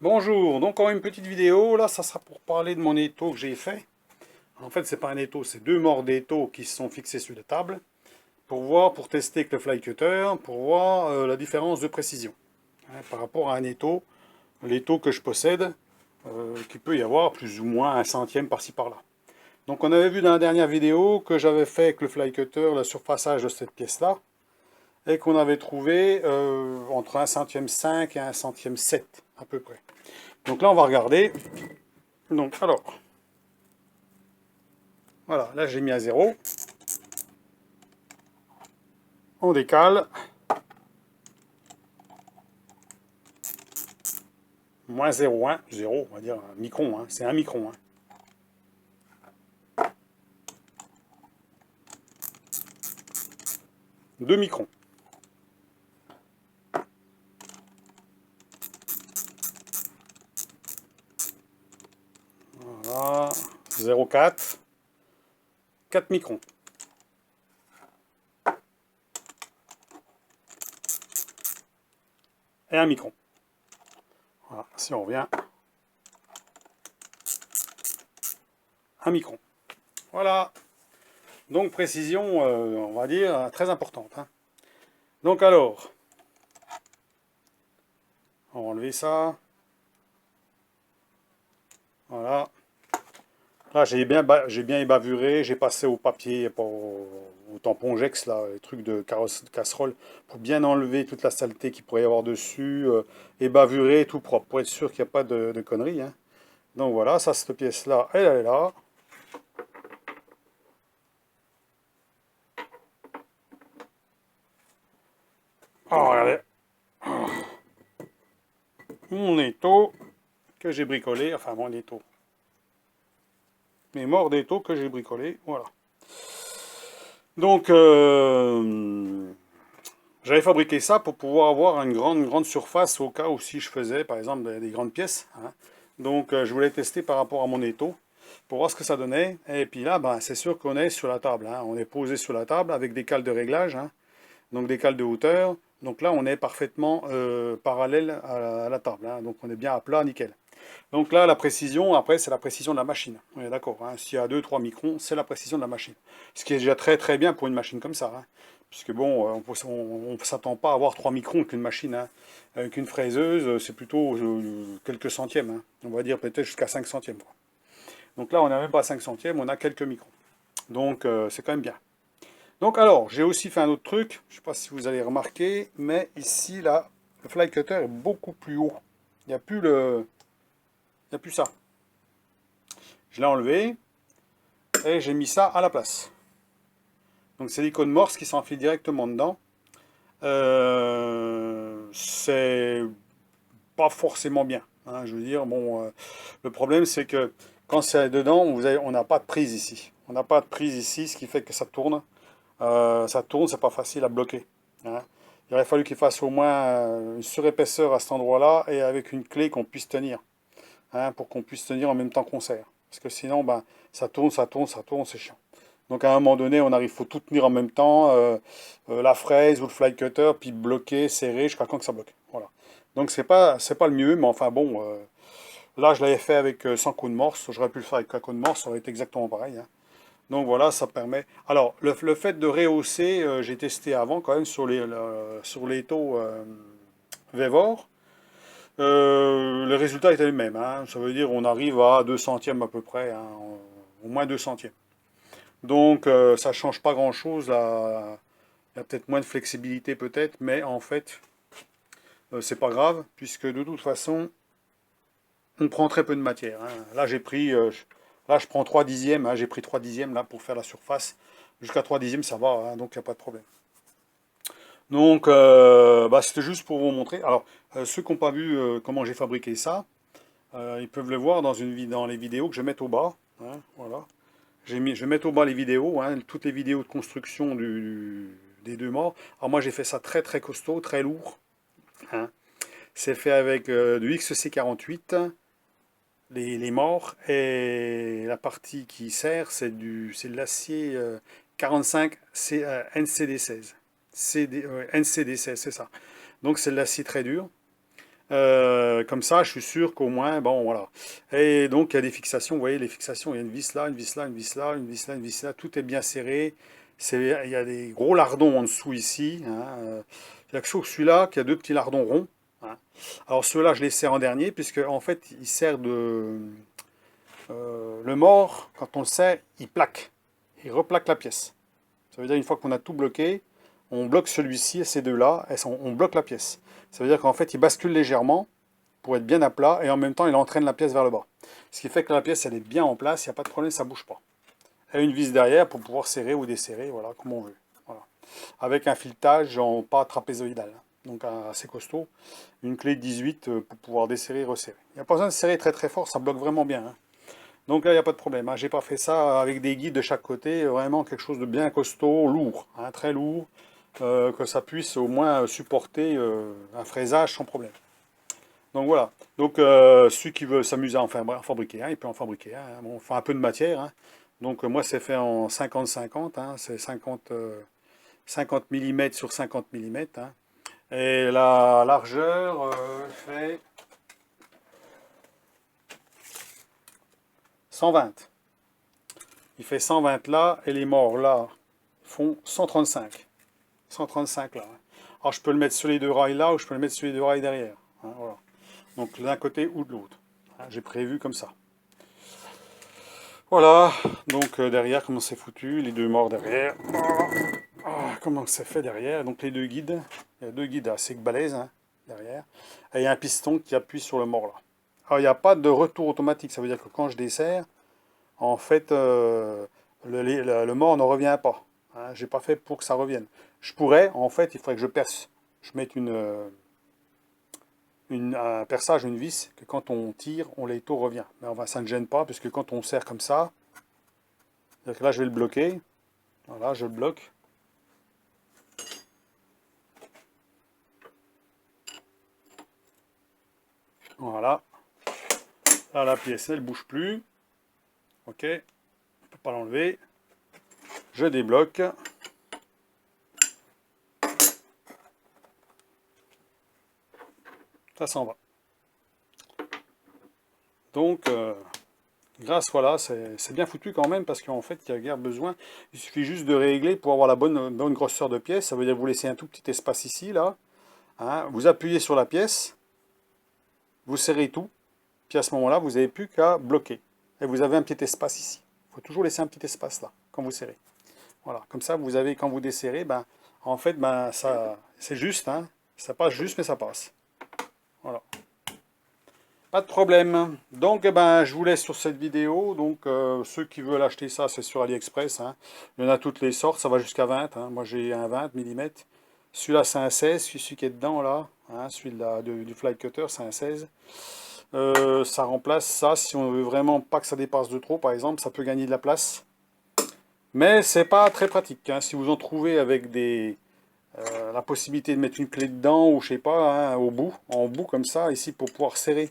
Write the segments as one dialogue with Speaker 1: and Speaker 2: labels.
Speaker 1: Bonjour, donc encore une petite vidéo, là ça sera pour parler de mon étau que j'ai fait. En fait c'est pas un étau, c'est deux morts d'étau qui se sont fixés sur la table pour tester avec le fly cutter, pour voir la différence de précision par rapport à un étau, l'étau que je possède, qui peut y avoir plus ou moins un centième par-ci par-là. Donc on avait vu dans la dernière vidéo que j'avais fait avec le fly cutter le surfaçage de cette pièce-là et qu'on avait trouvé entre un centième 5 et un centième 7 à peu près. Donc là on va regarder. Donc alors, voilà, là j'ai mis à 0. On décale. Moins 0,1. 0, on va dire un micron. Hein, c'est un micron. Hein. 2 microns. Voilà. 0,4. 4 microns. Et un micron. Voilà, si on revient. Un micron. Voilà. Donc précision, on va dire, très importante. Hein. Donc alors, on va enlever ça. Voilà. Là, j'ai bien ébavuré, j'ai passé au papier, au tampon Gex, là, les trucs de casserole, pour bien enlever toute la saleté qu'il pourrait y avoir dessus, ébavurer, tout propre, pour être sûr qu'il n'y a pas de conneries. Hein. Donc voilà, ça, cette pièce-là, elle est là. Oh, regardez, mon étau que j'ai bricolé, enfin mon étau, mes morts d'étau que j'ai bricolé, voilà. Donc, j'avais fabriqué ça pour pouvoir avoir une grande surface au cas où si je faisais par exemple des grandes pièces. Hein. Donc je voulais tester par rapport à mon étau pour voir ce que ça donnait. Et puis là, ben, c'est sûr qu'on est sur la table. Hein. On est posé sur la table avec des cales de réglage, hein. Donc des cales de hauteur. Donc là, on est parfaitement parallèle à la table. Hein. Donc on est bien à plat, nickel. Donc là, la précision, après, c'est la précision de la machine. On est d'accord. Hein. S'il y a 2-3 microns, c'est la précision de la machine. Ce qui est déjà très bien pour une machine comme ça. Hein. Puisque bon, on ne s'attend pas à avoir 3 microns qu'une machine. Hein. Avec une fraiseuse, c'est plutôt quelques centièmes. Hein. On va dire peut-être jusqu'à 5 centièmes. Quoi. Donc là, on n'a même pas 5 centièmes, on a quelques microns. Donc c'est quand même bien. Donc alors, j'ai aussi fait un autre truc. Je ne sais pas si vous allez remarquer, mais ici, là, le fly cutter est beaucoup plus haut. Il n'y a plus il n'y a plus ça. Je l'ai enlevé et j'ai mis ça à la place. Donc c'est l'icône morse qui s'enfile directement dedans. C'est pas forcément bien. Hein, je veux dire, bon, le problème c'est que quand c'est dedans, on n'a pas de prise ici. On n'a pas de prise ici, ce qui fait que ça tourne. Ça tourne, c'est pas facile à bloquer. Hein. Il aurait fallu qu'il fasse au moins une surépaisseur à cet endroit-là et avec une clé qu'on puisse tenir. Hein, pour qu'on puisse tenir en même temps qu'on serre. Parce que sinon, ben, ça tourne, c'est chiant. Donc à un moment donné, il faut tout tenir en même temps, la fraise ou le fly cutter, puis bloquer, serrer jusqu'à quand que ça bloque. Voilà. Donc c'est pas le mieux, mais enfin bon, là je l'avais fait avec 100 coups de morse, j'aurais pu le faire avec un coup de morse, ça aurait été exactement pareil. Hein. Donc voilà, ça permet. Alors le fait de rehausser, j'ai testé avant quand même sur les taux Vevor. Le résultat était le même. Hein. Ça veut dire on arrive à 2 centièmes à peu près, hein, au moins 2 centièmes. Donc ça change pas grand-chose. Il y a peut-être moins de flexibilité peut-être, mais en fait c'est pas grave puisque de toute façon on prend très peu de matière. Hein. Là là je prends 3 dixièmes. Hein. J'ai pris 3 dixièmes là pour faire la surface. Jusqu'à 3 dixièmes ça va, hein, donc il n'y a pas de problème. Donc bah, c'était juste pour vous montrer. Alors ceux qui n'ont pas vu comment j'ai fabriqué ça. Ils peuvent le voir dans les vidéos que je vais mettre au bas. Hein, voilà. Je vais mettre au bas les vidéos, hein, toutes les vidéos de construction des deux morts. Alors moi j'ai fait ça très costaud, très lourd. Hein. C'est fait avec du XC48, les morts, et la partie qui sert, c'est de l'acier 45 NCD16. NCD16, c'est ça. Donc c'est de l'acier très dur. Comme ça, je suis sûr qu'au moins, bon, voilà. Et donc, il y a des fixations, vous voyez, les fixations, il y a une vis là, une vis là, une vis là, une vis là, une vis là, tout est bien serré. Il y a des gros lardons en dessous ici, hein. Il n'y a que sur celui-là qu'il y a deux petits lardons ronds, hein. Alors, ceux-là, je les serre en dernier, puisque, en fait, ils servent de... le mort, quand on le serre, il plaque. Il replaque la pièce. Ça veut dire, une fois qu'on a tout bloqué, on bloque celui-ci et ces deux-là, et on bloque la pièce. Ça veut dire qu'en fait, il bascule légèrement pour être bien à plat, et en même temps, il entraîne la pièce vers le bas. Ce qui fait que la pièce, elle est bien en place, il n'y a pas de problème, ça ne bouge pas. Et une vis derrière pour pouvoir serrer ou desserrer, voilà, comme on veut. Voilà. Avec un filetage en pas trapézoïdal, hein. Donc assez costaud. Une clé 18 pour pouvoir desserrer et resserrer. Il n'y a pas besoin de serrer très très fort, ça bloque vraiment bien, hein. Donc là, il n'y a pas de problème, hein. J'ai pas fait ça avec des guides de chaque côté, vraiment quelque chose de bien costaud, lourd, hein, très lourd, que ça puisse au moins supporter un fraisage sans problème. Donc voilà. Donc celui qui veut s'amuser à en fabriquer un, il peut en fabriquer un, hein. Bon, enfin un peu de matière, hein. Donc moi c'est fait en 50-50, hein. C'est 50 mm sur 50 mm, hein. Et la largeur fait 120. Il fait 120 là, et les morts là font 135. 135 là, hein. Alors je peux le mettre sur les deux rails là, ou je peux le mettre sur les deux rails derrière, hein, voilà. Donc d'un côté ou de l'autre, hein. J'ai prévu comme ça. Voilà, donc derrière, comment c'est foutu, les deux morts derrière. Comment c'est fait derrière, donc les deux guides. Il y a deux guides assez balèzes, hein, derrière. Et il y a un piston qui appuie sur le mort là. Alors il n'y a pas de retour automatique, ça veut dire que quand je desserre, en fait, le mort ne revient pas, hein. J'ai pas fait pour que ça revienne. Je pourrais, en fait, il faudrait que je perce. Je mette un perçage, une vis, que quand on tire, l'étau revient. Mais enfin, ça ne gêne pas, puisque quand on serre comme ça, là je vais le bloquer. Voilà, je le bloque. Voilà. Là, la pièce, elle ne bouge plus. Ok. On ne peut pas l'enlever. Je débloque. Ça s'en va. Donc, grâce, voilà, c'est bien foutu quand même, parce qu'en fait, il n'y a guère besoin. Il suffit juste de régler pour avoir la bonne grosseur de pièce. Ça veut dire que vous laissez un tout petit espace ici, là, hein. Vous appuyez sur la pièce, vous serrez tout, puis à ce moment-là, vous n'avez plus qu'à bloquer. Et vous avez un petit espace ici. Il faut toujours laisser un petit espace là, quand vous serrez. Voilà, comme ça, vous avez, quand vous desserrez, ben, en fait, ben, ça, c'est juste, hein. Ça passe juste, mais ça passe. Voilà. Pas de problème. Donc, eh ben, je vous laisse sur cette vidéo. Donc, ceux qui veulent acheter ça, c'est sur AliExpress, hein. Il y en a toutes les sortes, ça va jusqu'à 20, hein. Moi, j'ai un 20 mm. Celui-là, c'est un 16, celui qui est dedans, là, hein, celui-là du fly cutter, c'est un 16. Ça remplace ça, si on veut vraiment pas que ça dépasse de trop, par exemple, ça peut gagner de la place. Mais c'est pas très pratique, hein. Si vous en trouvez avec la possibilité de mettre une clé dedans, ou je sais pas, hein, en bout comme ça, ici, pour pouvoir serrer.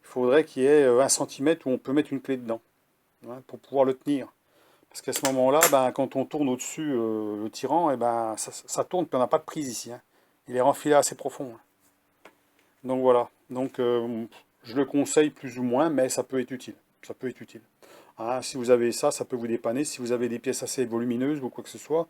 Speaker 1: Il faudrait qu'il y ait 1 cm où on peut mettre une clé dedans, hein, pour pouvoir le tenir. Parce qu'à ce moment-là, ben, quand on tourne au-dessus le tirant, et ben, ça tourne, puis on n'a pas de prise ici, hein. Il est renfilé assez profond, hein. Donc voilà. Donc je le conseille plus ou moins, mais ça peut être utile. Ça peut être utile. Hein, si vous avez ça, ça peut vous dépanner. Si vous avez des pièces assez volumineuses ou quoi que ce soit,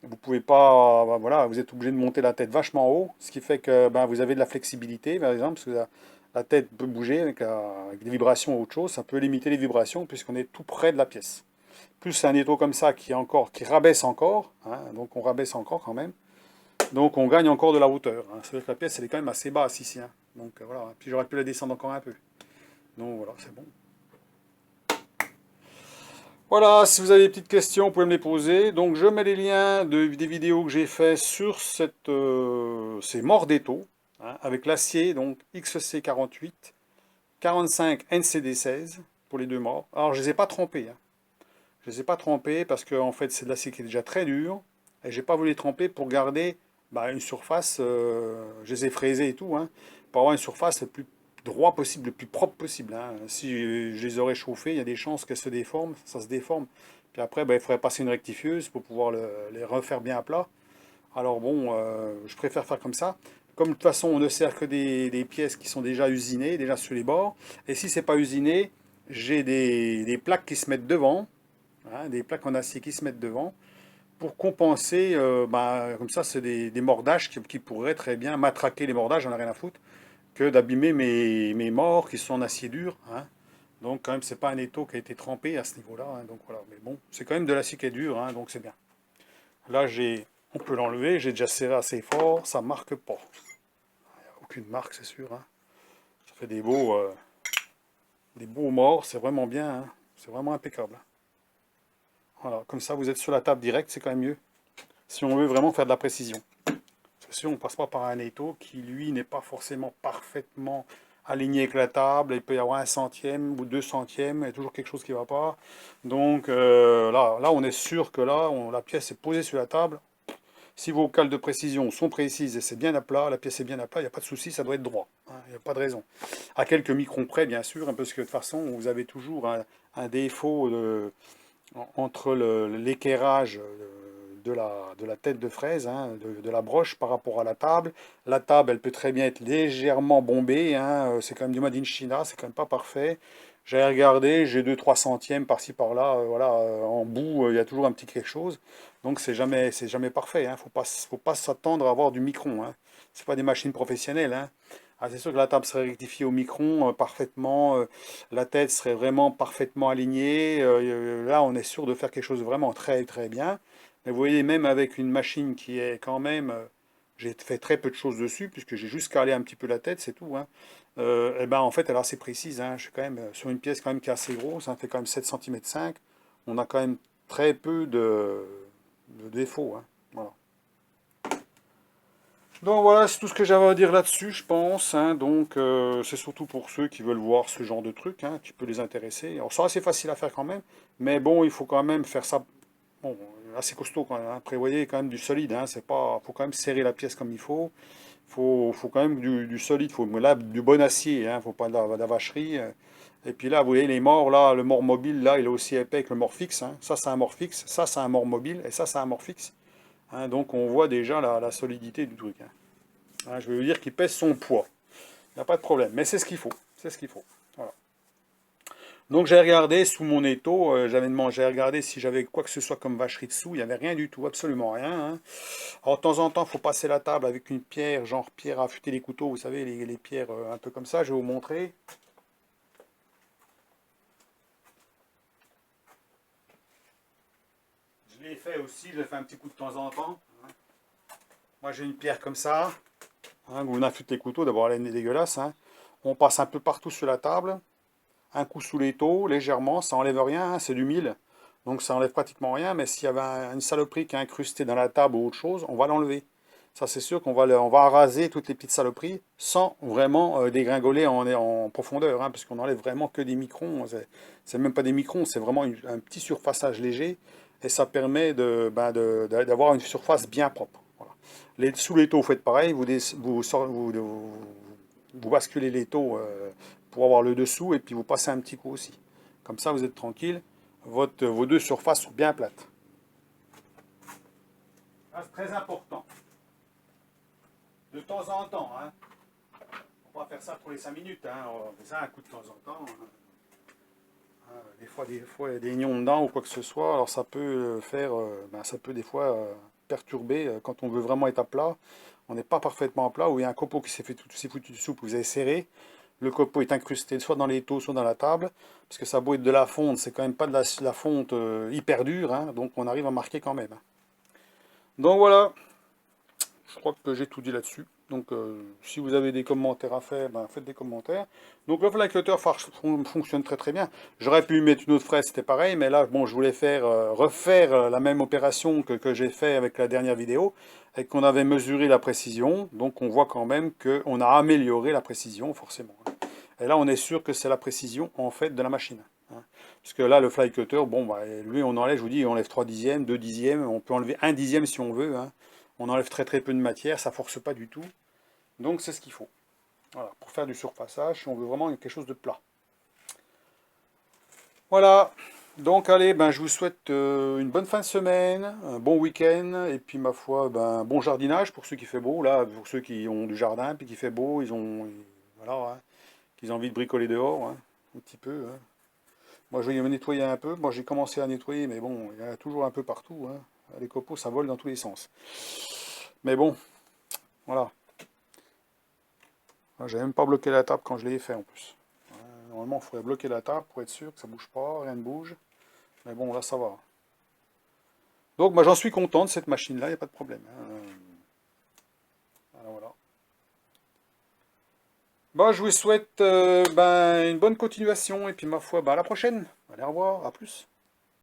Speaker 1: vous pouvez pas, ben voilà, vous êtes obligé de monter la tête vachement haut, ce qui fait que ben, vous avez de la flexibilité, par exemple, parce que la tête peut bouger avec des vibrations ou autre chose, ça peut limiter les vibrations puisqu'on est tout près de la pièce. Plus c'est un étau comme ça qui rabaisse encore, hein, donc on rabaisse encore quand même, donc on gagne encore de la hauteur, hein. C'est-à-dire que la pièce elle est quand même assez basse ici, hein. Donc voilà, puis j'aurais pu la descendre encore un peu. Donc voilà, c'est bon. Voilà, si vous avez des petites questions, vous pouvez me les poser. Donc je mets les liens des vidéos que j'ai fait sur ces morts d'étau, hein, avec l'acier, donc XC48, 45 NCD16 pour les deux morts. Alors je ne les ai pas trempés, hein. Je ne les ai pas trempés parce que en fait c'est de l'acier qui est déjà très dur. Et j'ai pas voulu les tremper pour garder bah, une surface, je les ai fraisés et tout, hein, pour avoir une surface le plus droit possible, le plus propre possible, hein. Si je les aurais chauffés, il y a des chances qu'elles se déforment, ça se déforme. Puis après, bah, il faudrait passer une rectifieuse pour pouvoir les refaire bien à plat. Alors bon, je préfère faire comme ça. comme de toute façon on ne sert que des pièces qui sont déjà usinées, déjà sur les bords, et si c'est pas usiné, j'ai des plaques qui se mettent devant, hein, des plaques en acier qui se mettent devant, pour compenser, comme ça c'est des mordages qui pourraient très bien matraquer les mordages, j'en ai rien à foutre, que d'abîmer mes morts qui sont en acier dur, hein. Donc quand même c'est pas un étau qui a été trempé à ce niveau-là, hein, donc voilà, mais bon, c'est quand même de l'acier qui est dur, hein, donc c'est bien. Là on peut l'enlever, j'ai déjà serré assez fort, ça marque pas. Aucune marque, c'est sûr, hein. Ça fait des beaux morts, c'est vraiment bien, hein. C'est vraiment impeccable. Voilà, comme ça vous êtes sur la table direct, c'est quand même mieux. Si on veut vraiment faire de la précision. C'est sûr, on ne passe pas par un étau qui, lui, n'est pas forcément parfaitement aligné avec la table. Il peut y avoir un centième ou deux centièmes, il y a toujours quelque chose qui ne va pas. Donc là, on est sûr que là, la pièce est posée sur la table. Si vos cales de précision sont précises et c'est bien à plat, la pièce est bien à plat, il n'y a pas de souci, ça doit être droit, hein, il n'y a pas de raison. À quelques microns près, bien sûr, hein, parce que de toute façon, vous avez toujours un défaut entre l'équerrage de la tête de fraise, hein, de la broche par rapport à la table. La table, elle peut très bien être légèrement bombée, hein, c'est quand même du made in China, c'est quand même pas parfait. J'ai regardé, j'ai 2-3 centièmes par-ci par-là, voilà, en bout, il y a toujours un petit quelque chose. Donc c'est jamais parfait, hein. Faut pas s'attendre à avoir du micron, hein. C'est pas des machines professionnelles, hein. Ah, c'est sûr que la table serait rectifiée au micron parfaitement, la tête serait vraiment parfaitement alignée. Là, on est sûr de faire quelque chose de vraiment très très bien. Mais vous voyez, même avec une machine qui est quand même, j'ai fait très peu de choses dessus, puisque j'ai juste calé un petit peu la tête, c'est tout, hein. Et ben en fait, elle est assez précise, hein. Je suis quand même sur une pièce quand même qui est assez grosse, ça fait quand même 7 cm 5. On a quand même très peu de défauts, hein. Voilà. Donc voilà, c'est tout ce que j'avais à dire là-dessus, je pense, hein. Donc c'est surtout pour ceux qui veulent voir ce genre de truc, hein, qui peut les intéresser. Alors c'est assez facile à faire quand même, mais bon, il faut quand même faire ça, bon, assez costaud quand même, hein. Prévoyez quand même du solide, hein. C'est pas, faut quand même serrer la pièce comme il faut. Faut quand même du solide, faut là du bon acier, hein. Faut pas de la vacherie. Et puis là, vous voyez les morts, là, le mort mobile, là, il est aussi épais que le mort fixe, hein. Ça c'est un mort fixe, ça c'est un mort mobile, et ça c'est un mort fixe, hein. Donc on voit déjà la solidité du truc, hein. Hein, je vais vous dire qu'il pèse son poids. Il n'y a pas de problème. Mais c'est ce qu'il faut. C'est ce qu'il faut. Voilà. Donc j'ai regardé sous mon étau, j'ai regardé si j'avais quoi que ce soit comme vacherie dessous. Il n'y avait rien du tout, absolument rien, hein. Alors de temps en temps, il faut passer la table avec une pierre, genre pierre à affûter les couteaux, vous savez, les pierres un peu comme ça. Je vais vous montrer. Je l'ai fait aussi, je l'ai fait un petit coup de temps en temps, hein. Moi j'ai une pierre comme ça, hein, où on affûte les couteaux. D'abord elle est dégueulasse, hein. On passe un peu partout sur la table. Un coup sous l'étau, légèrement, ça enlève rien, hein, c'est du mille, donc ça enlève pratiquement rien, mais s'il y avait une saloperie qui est incrustée dans la table ou autre chose, on va l'enlever. Ça c'est sûr qu'on va, on va raser toutes les petites saloperies sans vraiment dégringoler en profondeur, hein, parce qu'on enlève vraiment que des microns, c'est même pas des microns, c'est vraiment un petit surfaçage léger, et ça permet d'avoir une surface bien propre. Voilà. Sous l'étau, vous faites pareil, vous basculez l'étau pour avoir le dessous et puis vous passez un petit coup aussi. Comme ça, vous êtes tranquille. Vos deux surfaces sont bien plates. Ah, c'est très important. De temps en temps, hein. On va faire ça pour les 5 minutes, hein. On fait ça un coup de temps en temps, hein. Des fois, il y a des nions dedans ou quoi que ce soit. Alors ça peut ça peut des fois perturber quand on veut vraiment être à plat. On n'est pas parfaitement à plat, ou il y a un copeau qui s'est foutu de soupe, vous avez serré. Le copeau est incrusté soit dans l'étau, soit dans la table, parce que ça a beau être de la fonte, c'est quand même pas de la fonte hyper dure, hein, donc on arrive à marquer quand même. Donc voilà, je crois que j'ai tout dit là-dessus. Donc si vous avez des commentaires à faire, ben, faites des commentaires. Donc le fly cutter fonctionne très très bien. J'aurais pu mettre une autre fraise, c'était pareil, mais là bon, je voulais refaire la même opération que j'ai fait avec la dernière vidéo, et qu'on avait mesuré la précision. Donc on voit quand même qu'on a amélioré la précision, forcément. Et là on est sûr que c'est la précision en fait de la machine, hein. Parce que là le fly cutter, bon bah, lui on enlève, je vous dis, on enlève 3 dixièmes, 2 dixièmes, on peut enlever 1 dixième si on veut, hein. On enlève très très peu de matière, ça force pas du tout. Donc c'est ce qu'il faut. Voilà, pour faire du surfaçage, si on veut vraiment quelque chose de plat. Voilà, Donc allez, ben, je vous souhaite une bonne fin de semaine, un bon week-end, et puis ma foi, ben, bon jardinage pour ceux qui fait beau, là, pour ceux qui ont du jardin, puis qui fait beau, voilà, hein, qu'ils ont envie de bricoler dehors, hein, un petit peu, hein. Moi, je vais me nettoyer un peu. Moi, j'ai commencé à nettoyer, mais bon, il y en a toujours un peu partout, hein. Les copeaux, ça vole dans tous les sens. Mais bon, voilà. J'avais même pas bloqué la table quand je l'ai fait en plus. Normalement, il faudrait bloquer la table pour être sûr que ça bouge pas, rien ne bouge. Mais bon, là, ça va. Donc, moi, j'en suis content de cette machine-là, il n'y a pas de problème, hein. Voilà, voilà. Bon, je vous souhaite ben, une bonne continuation et puis ma foi, ben, à la prochaine. Allez, au revoir, à plus.